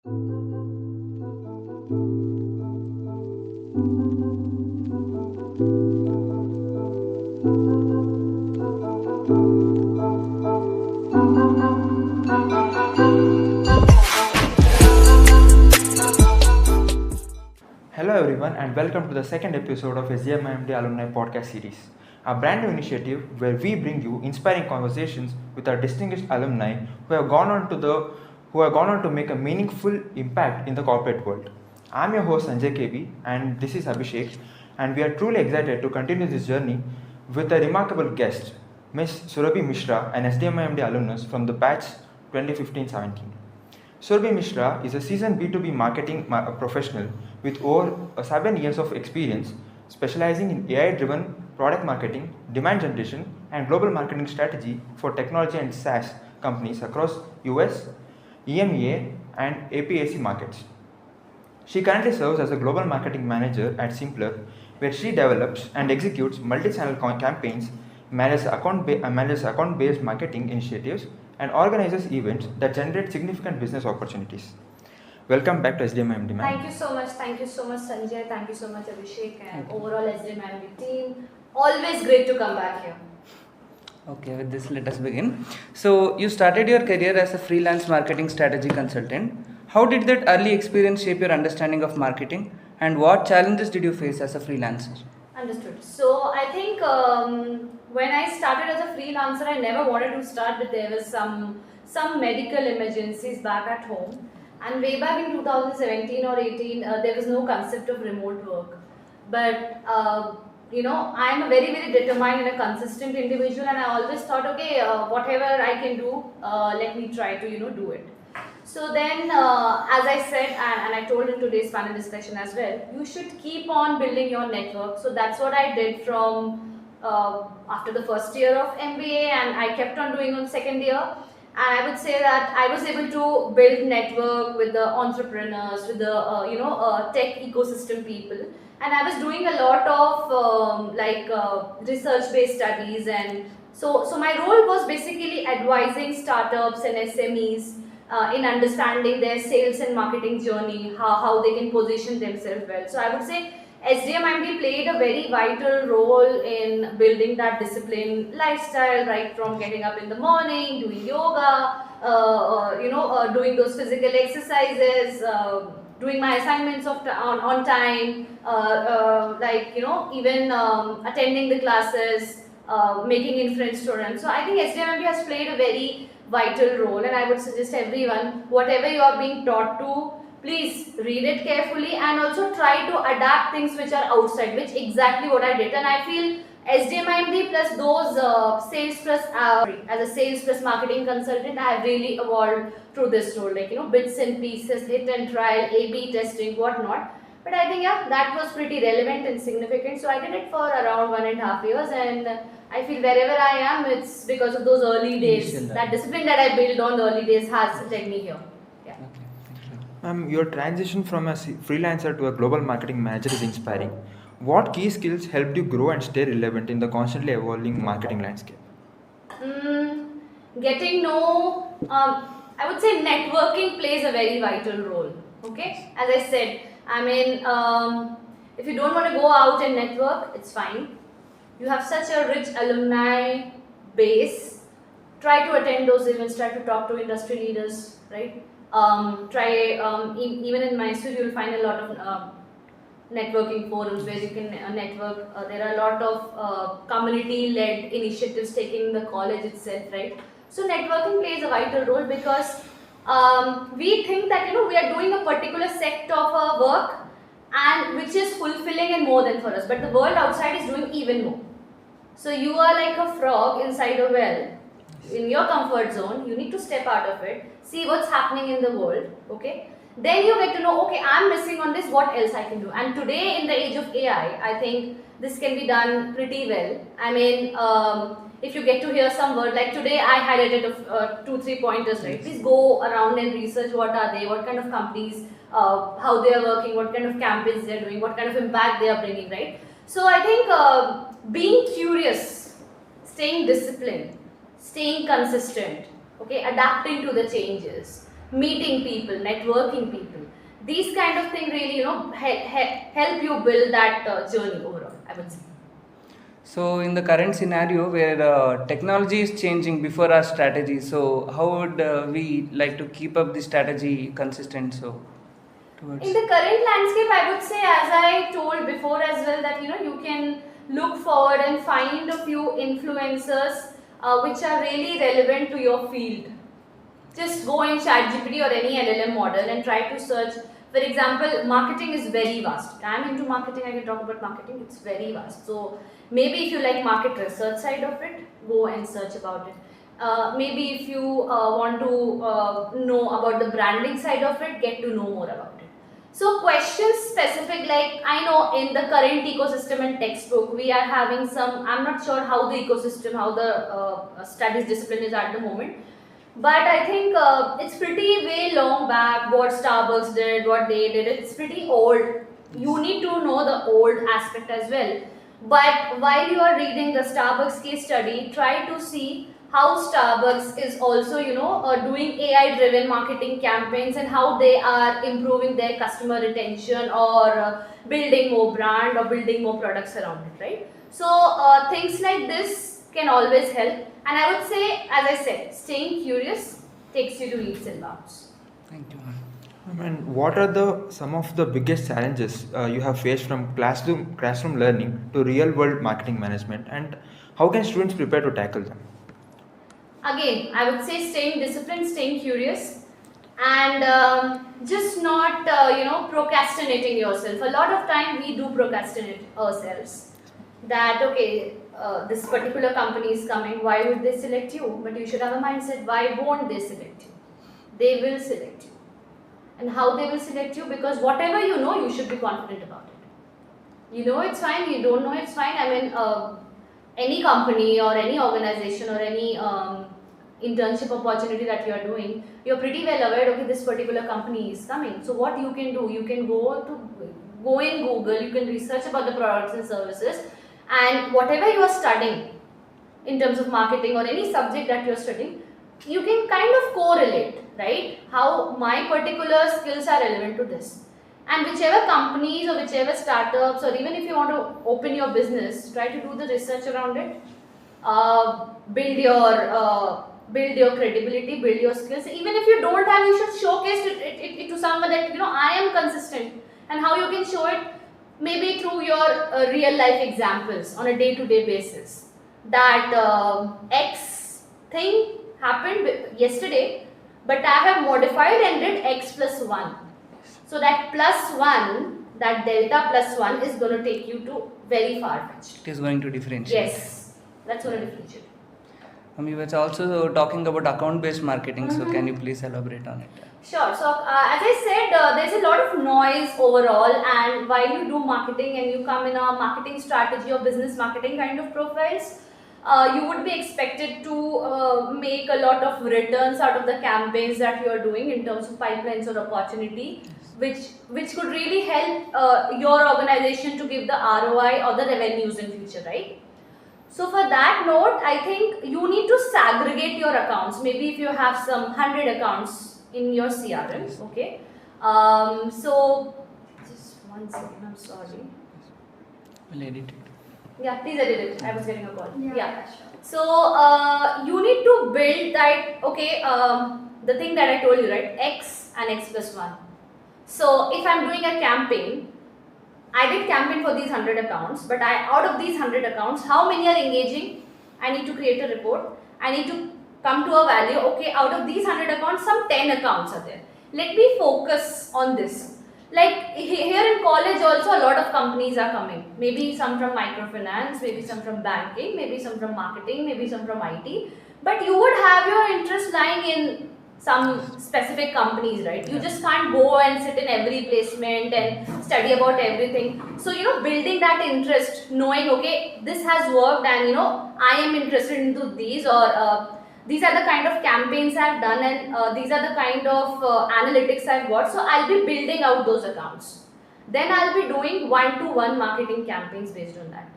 Hello everyone and welcome to the second episode of SDMIMD Alumni Podcast Series, a brand new initiative where we bring you inspiring conversations with our distinguished alumni who have gone on to make a meaningful impact in the corporate world. I'm your host Sanjay KB and this is Abhishek, and we are truly excited to continue this journey with a remarkable guest, Ms. Surbhee Mishra, an SDMIMD alumnus from the batch 2015-17. Surbhee Mishra is a seasoned B2B marketing professional with over 7 years of experience specializing in AI-driven product marketing, demand generation, and global marketing strategy for technology and SaaS companies across US, EMEA, and APAC markets. She currently serves as a global marketing manager at Simpler, where she develops and executes multi-channel campaigns, manages account-based marketing initiatives, and organizes events that generate significant business opportunities. Welcome back to SDMIMD, ma'am. Thank you so much, Sanjay. Thank you so much, Abhishek, and overall SDMIMD team. Always great to come back here. Okay, with this, let us begin. So, you started your career as a freelance marketing strategy consultant. How did that early experience shape your understanding of marketing, and what challenges did you face as a freelancer? Understood. So I think when I started as a freelancer, I never wanted to start, but there was some medical emergencies back at home. And way back in 2017 or 18, there was no concept of remote work. But I'm a very, very determined and a consistent individual, and I always thought, okay, whatever I can do, let me try to do it. So then, as I said, and I told in today's panel discussion as well, you should keep on building your network. So that's what I did from after the first year of MBA, and I kept on doing on second year. And I would say that I was able to build network with the entrepreneurs, with the tech ecosystem people, and I was doing a lot of research-based studies, and so my role was basically advising startups and SMEs in understanding their sales and marketing journey, how they can position themselves well. So I would say SDMIMD played a very vital role in building that discipline lifestyle, right from getting up in the morning, doing yoga, doing those physical exercises, doing my assignments on time, even attending the classes, making inference students. So I think SDMIMD has played a very vital role, and I would suggest everyone, whatever you are being taught to, please read it carefully and also try to adapt things which are outside, which exactly what I did. And I feel SDMIMD plus those sales plus as a sales plus marketing consultant, I have really evolved through this role, bits and pieces, hit and trial, A/B testing, whatnot. But I think that was pretty relevant and significant. So I did it for around 1.5 years, and I feel wherever I am, it's because of those early days. That discipline that I built on the early days has led me here. Yeah. Okay, your transition from a freelancer to a global marketing manager is inspiring. What key skills helped you grow and stay relevant in the constantly evolving marketing landscape? Getting I would say networking plays a very vital role. Okay, as I said, if you don't want to go out and network, it's fine. You have such a rich alumni base. Try to attend those events, try to talk to industry leaders, right? Even in Mysore, you'll find a lot of networking forums where you can network. There are a lot of community-led initiatives taken in the college itself, right? So networking plays a vital role because we think that we are doing a particular sector of our work and which is fulfilling and more than for us, but the world outside is doing even more. So you are like a frog inside a well, in your comfort zone. You need to step out of it, see what's happening in the world, okay? Then you get to know, okay, I'm missing on this, what else I can do? And today in the age of AI, I think this can be done pretty well. If you get to hear some word, like today I highlighted 2-3 pointers, right? Please go around and research what are they, what kind of companies, how they are working, what kind of campaigns they are doing, what kind of impact they are bringing, right? So I think being curious, staying disciplined, staying consistent, okay, adapting to the changes, meeting people, networking people. These kind of things really, help you build that journey overall, I would say. So, in the current scenario where technology is changing before our strategy, so how would we like to keep up the strategy consistent? So, towards In the current landscape, I would say, as I told before as well, that you can look forward and find a few influencers which are really relevant to your field. Just go in ChatGPT or any LLM model and try to search. For example, marketing is very vast. I'm into marketing, I can talk about marketing, it's very vast. So maybe if you like market research side of it, go and search about it. Maybe if you want to know about the branding side of it, get to know more about it. So questions specific, like I know in the current ecosystem and textbook, we are having some, I'm not sure how the ecosystem, how the studies discipline is at the moment. But I think it's pretty way long back what Starbucks did, what they did. It's pretty old. You need to know the old aspect as well. But while you are reading the Starbucks case study, try to see how Starbucks is also, doing AI-driven marketing campaigns and how they are improving their customer retention or building more brand or building more products around it, right? So things like this can always help. And I would say, as I said, staying curious takes you to leaps and bounds. thank you. And what are some of the biggest challenges you have faced from classroom learning to real world marketing management, and how can students prepare to tackle them? Again, I would say staying disciplined, staying curious, and just not procrastinating yourself. A lot of time we do procrastinate ourselves. That okay, this particular company is coming. Why would they select you? But you should have a mindset. Why won't they select you? They will select you. And how they will select you? Because whatever you know, you should be confident about it. You know it's fine. You don't know it's fine. I mean, any company or any organization or any internship opportunity that you are doing, you're pretty well aware. Okay, this particular company is coming. So what you can do? You can go in Google. You can research about the products and services. And whatever you are studying in terms of marketing or any subject that you are studying, you can kind of correlate, right? How my particular skills are relevant to this. And whichever companies or whichever startups, or even if you want to open your business, try to do the research around it. Build your credibility, build your skills. Even if you don't have, you should showcase it to someone that I am consistent. And how you can show it, maybe through your real life examples on a day-to-day basis. That X thing happened yesterday, but I have modified and did X plus 1. So that plus 1, that delta plus 1 is going to take you to very far-fetched. It is going to differentiate. Yes, that's going to differentiate. You were also talking about account-based marketing, so can you please elaborate on it? Sure. So as I said, there's a lot of noise overall, and while you do marketing and you come in a marketing strategy or business marketing kind of profiles, you would be expected to make a lot of returns out of the campaigns that you are doing in terms of pipelines or opportunity, which could really help your organization to give the ROI or the revenues in future, right? So for that note, I think you need to segregate your accounts. Maybe if you have some 100 accounts in your CRM, okay. So just 1 second, I'm sorry. We'll edit it. Yeah, please edit it. I was getting a call. Yeah, sure. So you need to build that, okay, the thing that I told you, right? X and X plus 1. So if I'm doing a campaign, I did campaign for these 100 accounts, but out of these 100 accounts, how many are engaging? I need to create a report. I need to come to a value, okay, out of these 100 accounts, some 10 accounts are there. Let me focus on this. Like here in college also a lot of companies are coming. Maybe some from microfinance, maybe some from banking, maybe some from marketing, maybe some from IT. But you would have your interest lying in some specific companies, right? You just can't go and sit in every placement and study about everything. So, building that interest, knowing, okay, this has worked and, I am interested into these, or these are the kind of campaigns I've done, and these are the kind of analytics I've got. So, I'll be building out those accounts. Then I'll be doing one-to-one marketing campaigns based on that.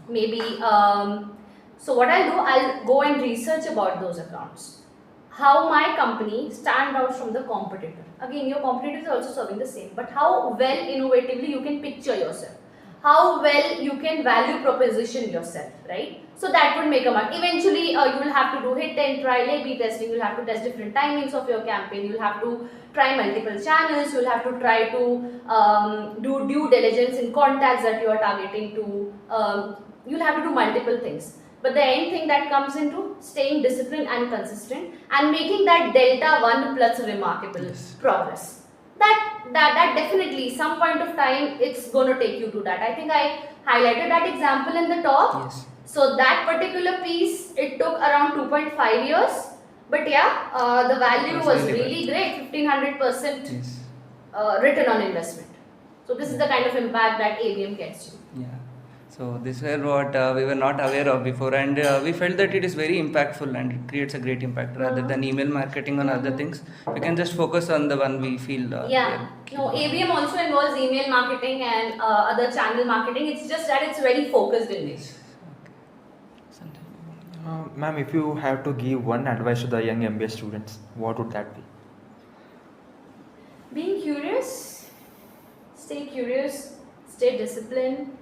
Maybe, so what I'll do, I'll go and research about those accounts. how my company stand out from the competitor. Again, your competitor is also serving the same, but how well innovatively you can picture yourself, how well you can value proposition yourself, right? So that would make a mark. Eventually, you will have to do hit and trial, A/B testing. You'll have to test different timings of your campaign. You'll have to try multiple channels. You'll have to try to do due diligence in contacts that you are targeting to. You'll have to do multiple things. But the end thing that comes into staying disciplined and consistent and making that delta 1 plus remarkable progress. That definitely some point of time it's going to take you to that. I think I highlighted that example in the top. Yes. So that particular piece, it took around 2.5 years. But yeah, the value That's was really really great, 1500% Yes. return on investment. So this is the kind of impact that ABM gets you. Yeah. So this were what we were not aware of before, and we felt that it is very impactful and it creates a great impact. Rather than email marketing on other things, we can just focus on the one we feel. Yeah, no, ABM also involves email marketing and other channel marketing. It's just that it's very focused in nature. Sanjay. Ma'am, if you have to give one advice to the young MBA students, what would that be? Being curious, stay disciplined,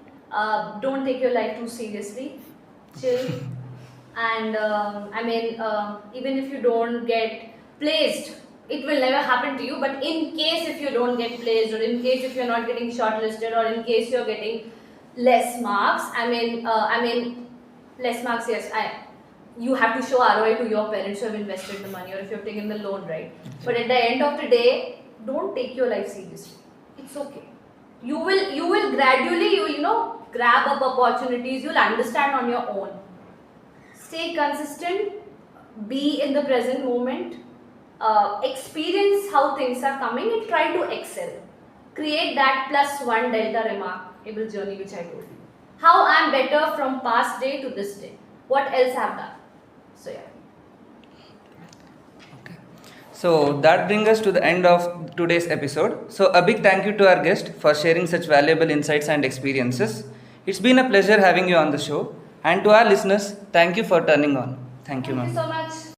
don't take your life too seriously, chill, and even if you don't get placed, it will never happen to you, but in case if you don't get placed, or in case if you're not getting shortlisted, or in case you're getting less marks, less marks, yes, you have to show ROI to your parents who have invested the money, or if you've taken the loan, right? But at the end of the day, don't take your life seriously. It's okay. You will gradually, grab up opportunities. You'll understand on your own. Stay consistent. Be in the present moment. Experience how things are coming and try to excel. Create that +1 delta remarkable journey which I told you. How I am better from past day to this day. What else I have done? So yeah. Okay. So that brings us to the end of today's episode. So a big thank you to our guest for sharing such valuable insights and experiences. It's been a pleasure having you on the show. And to our listeners, thank you for turning on. Thank you, ma'am. Thank you so much.